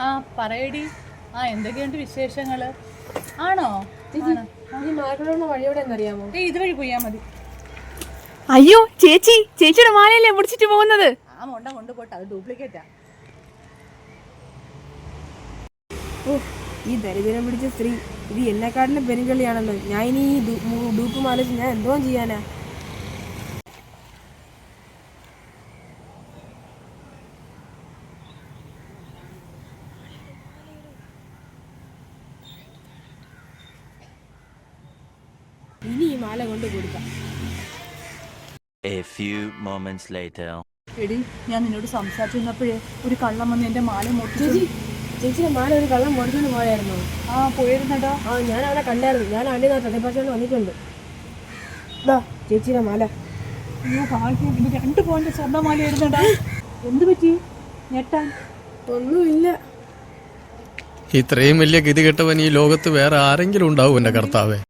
ആ പറയടി. എന്തൊക്കെയുണ്ട് വിശേഷങ്ങള്? ആണോ? വഴിയോടെന്നറിയാമോ? ഇതുവഴി പോയാ മതി. അയ്യോ ചേച്ചി, ചേച്ചിയുടെ മാലയല്ലേ മുടിച്ചിട്ട് പോകുന്നത്? മൊണ്ട കൊണ്ടുപോട്ടെ, അത് ഡ്യൂപ്ലിക്കേറ്റാ. ഈ ദരിദ്രം പിടിച്ച സ്ത്രീ ഇത് എന്നെക്കാട്ടിലും പെരുങ്കളിയാണല്ലോ. ഞാൻ ഇനി ഈ ഡൂപ്പ് മാല ഞാൻ എന്തോ ചെയ്യാനാ? ഇനി ഈ മാല കൊണ്ട് കൊടുക്കാം. A few moments later. എടി, ഞാൻ നിന്നോട് സംസാരിച്ചിരുന്നപ്പോഴേ ഒരു കള്ളം വന്ന് എന്റെ മാല മോട്ടിച്ചു. ചേച്ചിയുടെ മാല ഒരു കള്ളം മോടിച്ചോണ്ട് പോയായിരുന്നോ? പോയിരുന്നടാ. ഞാൻ അവനെ കണ്ടായിരുന്നു. ഞാൻ അവൻ്റെ തട്ടിപ്പാച്ചോണ്ട് വന്നിട്ടുണ്ട്. ഇതാ ചേച്ചിയുടെ മാല. അയ്യോ ഭാഗ്യം, പിന്നെ 2 പോയിന്റ് സ്വർണ്ണമാല ആയിരുന്നടാ. എന്ത് പറ്റി ഞെട്ടാൻ? ഒന്നുമില്ല. ഇത്രയും വലിയ ഗതികെട്ടവൻ ഈ ലോകത്ത് വേറെ ആരെങ്കിലും ഉണ്ടാവും എന്റെ കർത്താവേ?